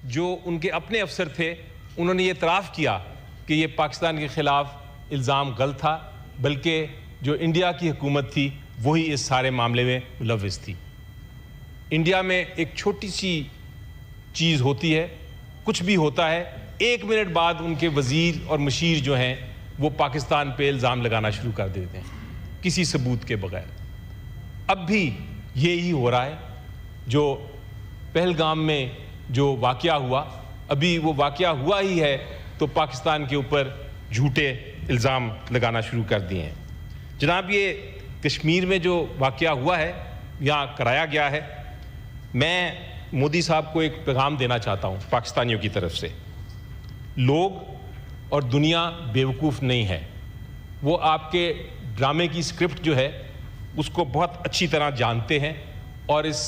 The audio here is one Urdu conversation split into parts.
جو ان کے اپنے افسر تھے انہوں نے یہ اعتراف کیا کہ یہ پاکستان کے خلاف الزام غلط تھا، بلکہ جو انڈیا کی حکومت تھی وہی اس سارے معاملے میں ملوث تھی۔ انڈیا میں ایک چھوٹی سی چیز ہوتی ہے، کچھ بھی ہوتا ہے، 1 منٹ بعد ان کے وزیر اور مشیر جو ہیں وہ پاکستان پہ الزام لگانا شروع کر دیتے ہیں کسی ثبوت کے بغیر۔ اب بھی یہی ہو رہا ہے۔ جو پہلگام میں جو واقعہ ہوا، ابھی وہ واقعہ ہوا ہی ہے تو پاکستان کے اوپر جھوٹے الزام لگانا شروع کر دیے ہیں۔ جناب، یہ کشمیر میں جو واقعہ ہوا ہے، یہاں کرایا گیا ہے، میں مودی صاحب کو ایک پیغام دینا چاہتا ہوں پاکستانیوں کی طرف سے۔ لوگ اور دنیا بیوقوف نہیں ہے، وہ آپ کے ڈرامے کی اسکرپٹ جو ہے اس کو بہت اچھی طرح جانتے ہیں اور اس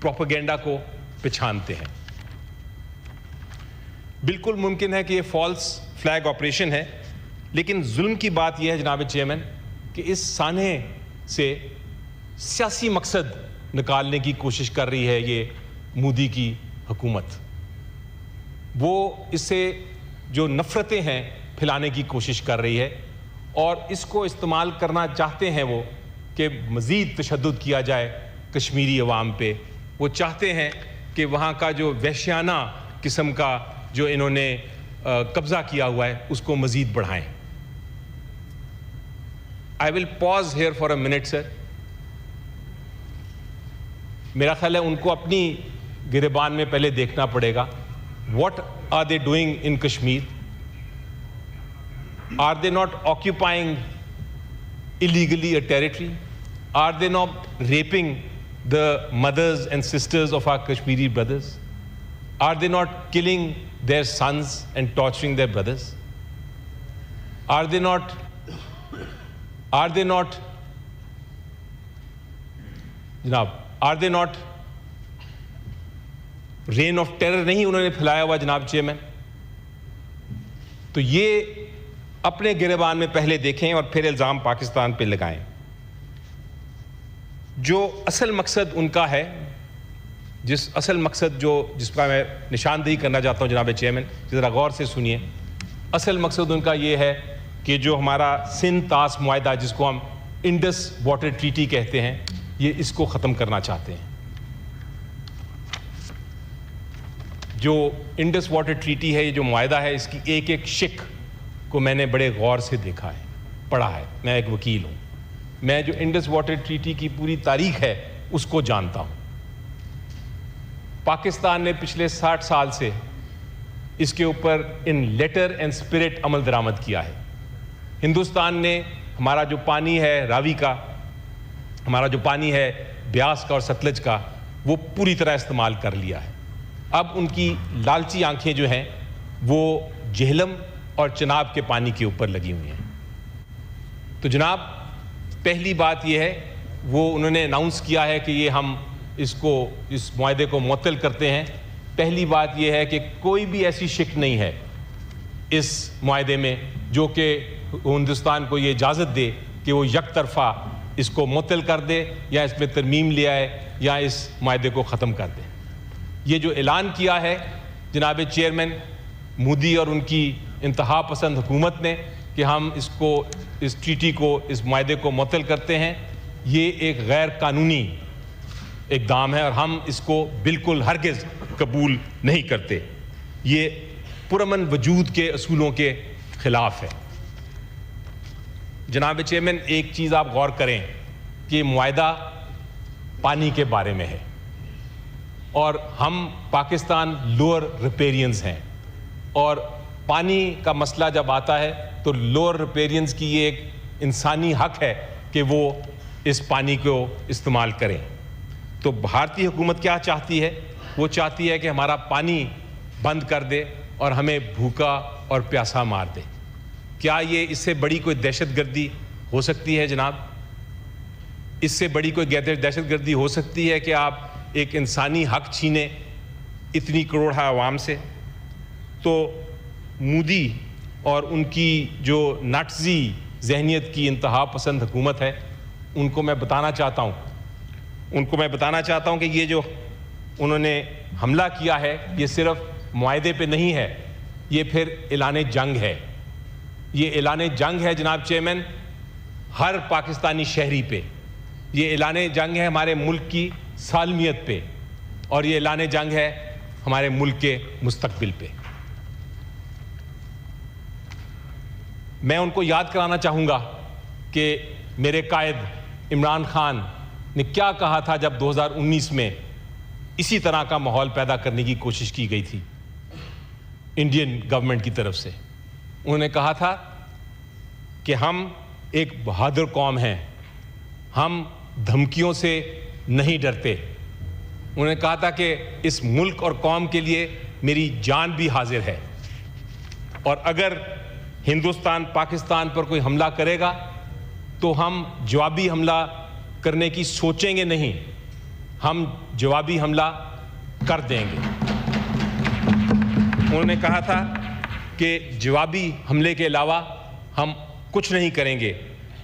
پروپیگنڈا کو پہچانتے ہیں۔ بالکل ممکن ہے کہ یہ فالس فلیگ آپریشن ہے، لیکن ظلم کی بات یہ ہے جناب چیئرمین کہ اس سانحے سے سیاسی مقصد نکالنے کی کوشش کر رہی ہے یہ مودی کی حکومت۔ وہ اس سے جو نفرتیں ہیں پھیلانے کی کوشش کر رہی ہے اور اس کو استعمال کرنا چاہتے ہیں وہ کہ مزید تشدد کیا جائے کشمیری عوام پہ۔ وہ چاہتے ہیں کہ وہاں کا جو وحشیانہ قسم کا جو انہوں نے قبضہ کیا ہوا ہے اس کو مزید بڑھائیں۔ I will pause here for a minute, sir. میرا خیال ہے ان کو اپنی گریبان میں پہلے دیکھنا پڑے گا۔ What are they doing in Kashmir? Are they not occupying illegally a territory? Are they not raping the mothers and sisters of our Kashmiri brothers? Are they not killing their sons and torturing their brothers? Are they not reign of terror نہیں انہوں نے پھیلایا ہوا جناب چیئرمین؟ تو یہ اپنے گریبان میں پہلے دیکھیں اور پھر الزام پاکستان پہ لگائیں۔ جو اصل مقصد ان کا ہے، جس کا میں نشاندہی کرنا چاہتا ہوں جناب چیئرمین، ذرا غور سے سنیے۔ اصل مقصد ان کا یہ ہے کہ جو ہمارا سندھ طاس معاہدہ جس کو ہم انڈس واٹر ٹریٹی کہتے ہیں، یہ اس کو ختم کرنا چاہتے ہیں۔ جو انڈس واٹر ٹریٹی ہے، یہ جو معاہدہ ہے، اس کی ایک ایک شق کو میں نے بڑے غور سے دیکھا ہے، پڑھا ہے۔ میں ایک وکیل ہوں، میں جو انڈس واٹر ٹریٹی کی پوری تاریخ ہے اس کو جانتا ہوں۔ پاکستان نے پچھلے 60 سال سے اس کے اوپر ان لیٹر اینڈ اسپرٹ عمل درآمد کیا ہے۔ ہندوستان نے ہمارا جو پانی ہے راوی کا، ہمارا جو پانی ہے بیاس کا اور ستلج کا، وہ پوری طرح استعمال کر لیا ہے۔ اب ان کی لالچی آنکھیں جو ہیں وہ جہلم اور چناب کے پانی کے اوپر لگی ہوئی ہیں۔ تو جناب، پہلی بات یہ ہے، وہ انہوں نے اناؤنس کیا ہے کہ یہ ہم اس معاہدے کو معطل کرتے ہیں۔ پہلی بات یہ ہے کہ کوئی بھی ایسی شق نہیں ہے اس معاہدے میں جو کہ ہندوستان کو یہ اجازت دے کہ وہ یک طرفہ اس کو معطل کر دے یا اس میں ترمیم لے آئے یا اس معاہدے کو ختم کر دے۔ یہ جو اعلان کیا ہے جناب چیئرمین مودی اور ان کی انتہا پسند حکومت نے کہ ہم اس ٹریٹی کو، اس معاہدے کو معطل کرتے ہیں، یہ ایک غیر قانونی اقدام ہے اور ہم اس کو بالکل ہرگز قبول نہیں کرتے۔ یہ پرامن وجود کے اصولوں کے خلاف ہے۔ جناب چیئرمین، ایک چیز آپ غور کریں کہ یہ معاہدہ پانی کے بارے میں ہے اور ہم پاکستان لوور ریپیرینز ہیں، اور پانی کا مسئلہ جب آتا ہے تو لوور ریپیرینز کی یہ ایک انسانی حق ہے کہ وہ اس پانی کو استعمال کریں۔ تو بھارتی حکومت کیا چاہتی ہے؟ وہ چاہتی ہے کہ ہمارا پانی بند کر دے اور ہمیں بھوکا اور پیاسا مار دے۔ کیا یہ اس سے بڑی کوئی دہشت گردی ہو سکتی ہے جناب؟ اس سے بڑی کوئی دہشت گردی ہو سکتی ہے کہ آپ ایک انسانی حق چھینیں اتنی کروڑا عوام سے؟ تو مودی اور ان کی جو ناٹزی ذہنیت کی انتہا پسند حکومت ہے، ان کو میں بتانا چاہتا ہوں کہ یہ جو انہوں نے حملہ کیا ہے یہ صرف معاہدے پہ نہیں ہے، یہ پھر اعلان جنگ ہے. یہ اعلان جنگ ہے جناب چیئرمین ہر پاکستانی شہری پہ. یہ اعلان جنگ ہے ہمارے ملک کی سالمیت پہ، اور یہ اعلان جنگ ہے ہمارے ملک کے مستقبل پہ. میں ان کو یاد کرانا چاہوں گا کہ میرے قائد عمران خان نے کیا کہا تھا جب 2019 میں اسی طرح کا ماحول پیدا کرنے کی کوشش کی گئی تھی انڈین گورنمنٹ کی طرف سے. انہوں نے کہا تھا کہ ہم ایک بہادر قوم ہیں، ہم دھمکیوں سے نہیں ڈرتے. انہوں نے کہا تھا کہ اس ملک اور قوم کے لیے میری جان بھی حاضر ہے، اور اگر ہندوستان پاکستان پر کوئی حملہ کرے گا تو ہم جوابی حملہ کرنے کی سوچیں گے نہیں، ہم جوابی حملہ کر دیں گے. انہوں نے کہا تھا کہ جوابی حملے کے علاوہ ہم کچھ نہیں کریں گے،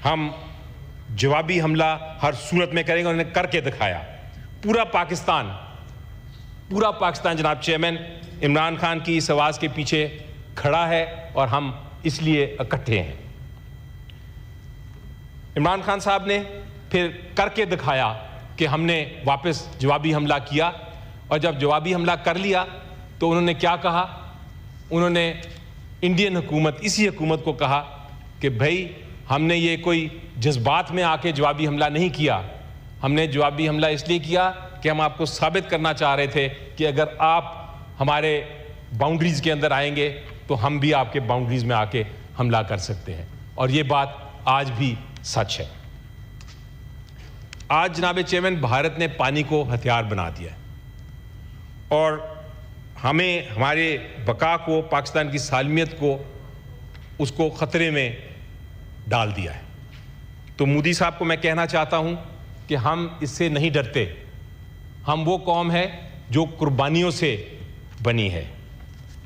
ہم جوابی حملہ ہر صورت میں کریں گے. انہوں نے کر کے دکھایا. پورا پاکستان جناب چیئرمین عمران خان کی اس آواز کے پیچھے کھڑا ہے، اور ہم اس لیے اکٹھے ہیں. عمران خان صاحب نے پھر کر کے دکھایا کہ ہم نے واپس جوابی حملہ کیا، اور جب جوابی حملہ کر لیا تو انہوں نے کیا کہا؟ انہوں نے انڈین حکومت، اسی حکومت کو کہا کہ بھائی ہم نے یہ کوئی جذبات میں آ کے جوابی حملہ نہیں کیا، ہم نے جوابی حملہ اس لیے کیا کہ ہم آپ کو ثابت کرنا چاہ رہے تھے کہ اگر آپ ہمارے باؤنڈریز کے اندر آئیں گے تو ہم بھی آپ کے باؤنڈریز میں آ کے حملہ کر سکتے ہیں. اور یہ بات آج بھی سچ ہے. آج جناب چیئرمین بھارت نے پانی کو ہتھیار بنا دیا ہے، اور ہمیں ہمارے بقا کو، پاکستان کی سالمیت کو، اس کو خطرے میں ڈال دیا ہے. تو مودی صاحب کو میں کہنا چاہتا ہوں کہ ہم اس سے نہیں ڈرتے. ہم وہ قوم ہے جو قربانیوں سے بنی ہے.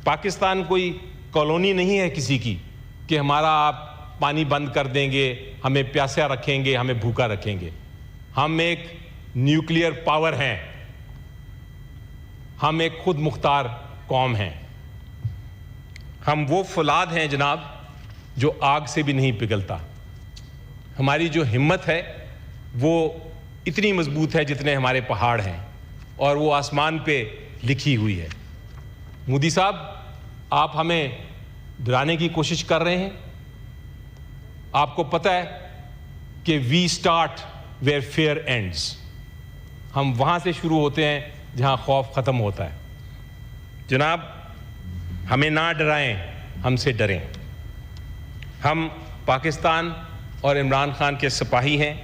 پاکستان کوئی کالونی نہیں ہے کسی کی کہ ہمارا آپ پانی بند کر دیں گے، ہمیں پیاسا رکھیں گے، ہمیں بھوکا رکھیں گے. ہم ایک نیوکلیئر پاور ہیں، ہم ایک خود مختار قوم ہیں. ہم وہ فولاد ہیں جناب جو آگ سے بھی نہیں پگھلتا. ہماری جو ہمت ہے وہ اتنی مضبوط ہے جتنے ہمارے پہاڑ ہیں، اور وہ آسمان پہ لکھی ہوئی ہے. مودی صاحب، آپ ہمیں ڈرانے کی کوشش کر رہے ہیں. آپ کو پتہ ہے کہ we start where fear ends. ہم وہاں سے شروع ہوتے ہیں جہاں خوف ختم ہوتا ہے. جناب، ہمیں نہ ڈرائیں، ہم سے ڈریں. ہم پاکستان اور عمران خان کے سپاہی ہیں،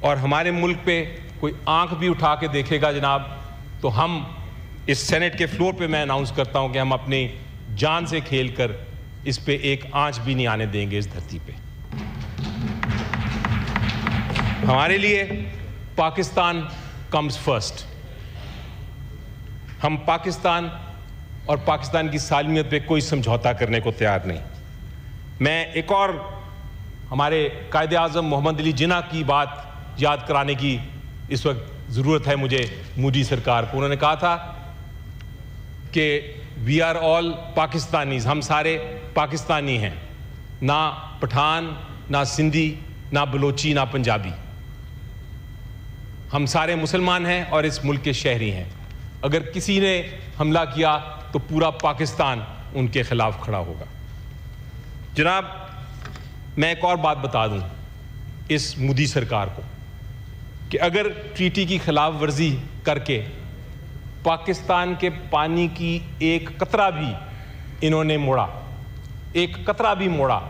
اور ہمارے ملک پہ کوئی آنکھ بھی اٹھا کے دیکھے گا جناب تو ہم اس سینٹ کے فلور پہ میں اناؤنس کرتا ہوں کہ ہم اپنی جان سے کھیل کر اس پہ ایک آنچ بھی نہیں آنے دیں گے اس دھرتی پہ. ہمارے لیے پاکستان کمز فرسٹ. ہم پاکستان اور پاکستان کی سالمیت پہ کوئی سمجھوتا کرنے کو تیار نہیں. میں ایک اور ہمارے قائد اعظم محمد علی جناح کی بات یاد کرانے کی اس وقت ضرورت ہے مجھے مودی سرکار کو. انہوں نے کہا تھا کہ وی آر آل پاکستانیز، ہم سارے پاکستانی ہیں، نہ پٹھان، نہ سندھی، نہ بلوچی، نہ پنجابی. ہم سارے مسلمان ہیں اور اس ملک کے شہری ہیں. اگر کسی نے حملہ کیا تو پورا پاکستان ان کے خلاف کھڑا ہوگا. جناب، میں ایک اور بات بتا دوں اس مودی سرکار کو کہ اگر ٹریٹی کی خلاف ورزی کر کے پاکستان کے پانی کی ایک قطرہ بھی انہوں نے موڑا، ایک قطرہ بھی موڑا،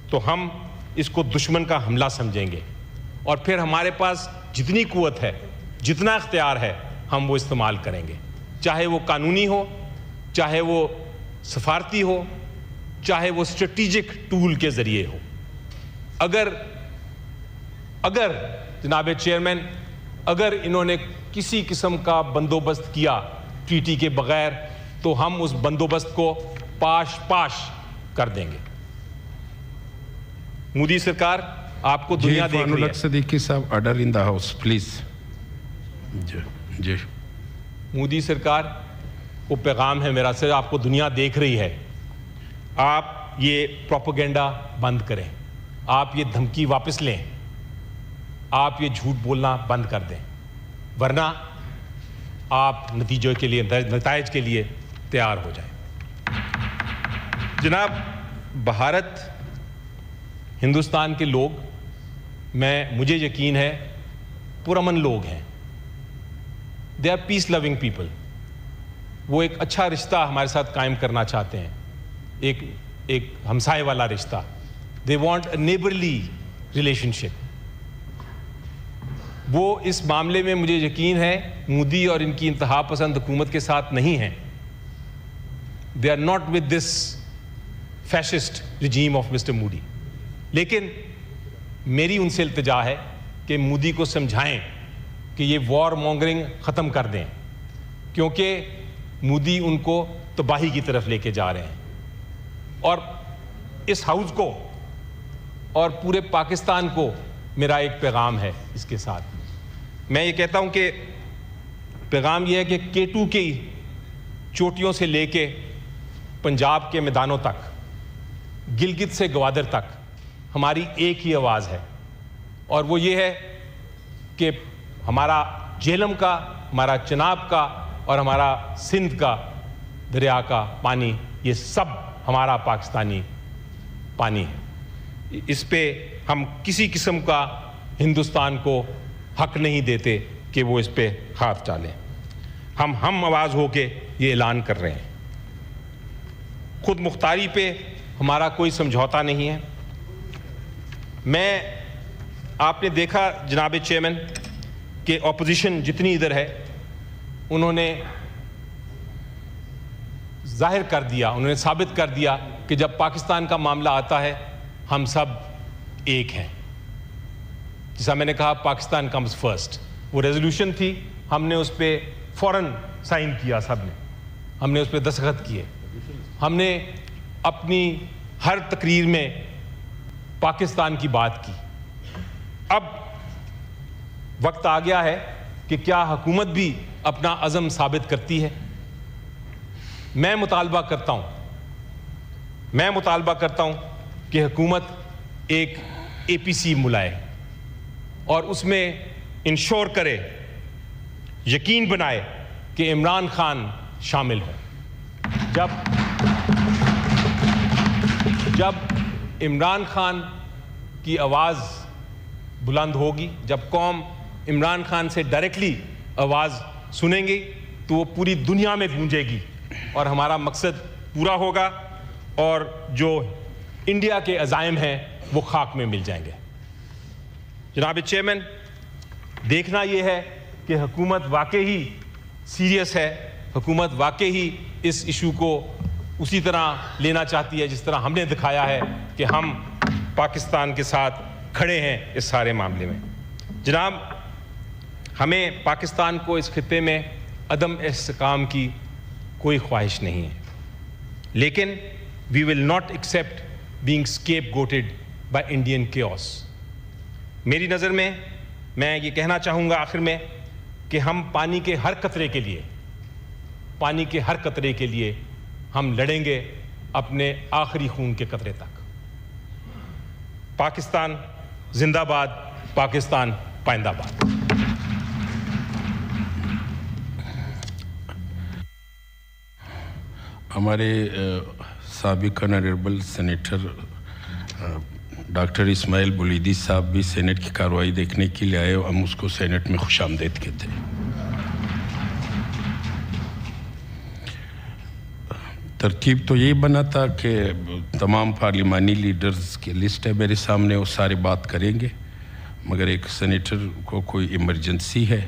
تو ہم اس کو دشمن کا حملہ سمجھیں گے، اور پھر ہمارے پاس جتنی قوت ہے، جتنا اختیار ہے، ہم وہ استعمال کریں گے، چاہے وہ قانونی ہو، چاہے وہ سفارتی ہو، چاہے وہ اسٹریٹجک ٹول کے ذریعے ہو. اگر جناب چیئرمین، اگر انہوں نے کسی قسم کا بندوبست کیا ٹریٹی کے بغیر تو ہم اس بندوبست کو پاش کر دیں گے. مودی سرکار، آپ کو دنیا دیکھ رہی ہے. صدیقی صاحب، order in the house please. جی مودی سرکار، وہ پیغام ہے میرا سے آپ کو دنیا دیکھ رہی ہے, آپ یہ پروپیگنڈا بند کریں, آپ یہ دھمکی واپس لیں, آپ یہ جھوٹ بولنا بند کر دیں, ورنہ آپ نتیجے کے لیے, نتائج کے لیے تیار ہو جائیں. جناب, بھارت, ہندوستان کے لوگ, مجھے یقین ہے پرامن لوگ ہیں. They are peace loving people. وہ ایک اچھا رشتہ ہمارے ساتھ قائم کرنا چاہتے ہیں, ایک ہمسائے والا رشتہ. They want a neighbourly relationship. وہ اس معاملے میں مجھے یقین ہے مودی اور ان کی انتہا پسند حکومت کے ساتھ نہیں ہیں. They are not with this fascist regime of mister Modi. لیکن میری ان سے التجا ہے کہ مودی کو سمجھائیں کہ یہ وار مونگرنگ ختم کر دیں, کیونکہ مودی ان کو تباہی کی طرف لے کے جا رہے ہیں. اور اس ہاؤس کو اور پورے پاکستان کو میرا ایک پیغام ہے اس کے ساتھ. میں یہ کہتا ہوں کہ پیغام یہ ہے کہ K2 کی چوٹیوں سے لے کے پنجاب کے میدانوں تک, گلگت سے گوادر تک ہماری ایک ہی آواز ہے, اور وہ یہ ہے کہ ہمارا جہلم کا, ہمارا چناب کا اور ہمارا سندھ کا دریا کا پانی, یہ سب ہمارا پاکستانی پانی ہے. اس پہ ہم کسی قسم کا ہندوستان کو حق نہیں دیتے کہ وہ اس پہ ہاتھ ڈالیں. ہم آواز ہو کے یہ اعلان کر رہے ہیں. خود مختاری پہ ہمارا کوئی سمجھوتا نہیں ہے. آپ نے دیکھا جناب چیئرمین کہ اپوزیشن جتنی ادھر ہے انہوں نے ظاہر کر دیا, انہوں نے ثابت کر دیا کہ جب پاکستان کا معاملہ آتا ہے ہم سب ایک ہیں. جیسا میں نے کہا پاکستان کمز فرسٹ. وہ ریزولوشن تھی, ہم نے اس پہ فوراً سائن کیا, سب نے, ہم نے اس پہ دستخط کیے. ہم نے اپنی ہر تقریر میں پاکستان کی بات کی. اب وقت آ گیا ہے کہ کیا حکومت بھی اپنا عزم ثابت کرتی ہے. میں مطالبہ کرتا ہوں کہ حکومت ایک APC ملائے اور اس میں انشور کرے, یقین بنائے کہ عمران خان شامل ہوں. جب عمران خان کی آواز بلند ہوگی, جب قوم عمران خان سے ڈائریکٹلی آواز سنیں گی تو وہ پوری دنیا میں گونجے گی اور ہمارا مقصد پورا ہوگا اور جو انڈیا کے عزائم ہیں وہ خاک میں مل جائیں گے. جناب چیئرمین, دیکھنا یہ ہے کہ حکومت واقعی سیریس ہے, حکومت واقعی اس ایشو کو اسی طرح لینا چاہتی ہے جس طرح ہم نے دکھایا ہے کہ ہم پاکستان کے ساتھ کھڑے ہیں اس سارے معاملے میں. جناب, ہمیں پاکستان کو اس خطے میں عدم استحکام کی کوئی خواہش نہیں ہے, لیکن we will not accept being scapegoated by Indian chaos. میری نظر میں یہ کہنا چاہوں گا آخر میں کہ ہم پانی کے ہر قطرے کے لیے ہم لڑیں گے اپنے آخری خون کے قطرے تک. پاکستان زندہ باد, پاکستان پائندہ باد. ہمارے سابق آنریبل سینیٹر ڈاکٹر اسماعیل بولیدی صاحب بھی سینٹ کی کارروائی دیکھنے کے لیے آئے, ہم اس کو سینٹ میں خوش آمدید کہتے ہیں. ترتیب تو یہی بنا تھا کہ تمام پارلیمانی لیڈرز کی لسٹ ہے میرے سامنے, وہ سارے بات کریں گے, مگر ایک سینیٹر کو کوئی ایمرجنسی ہے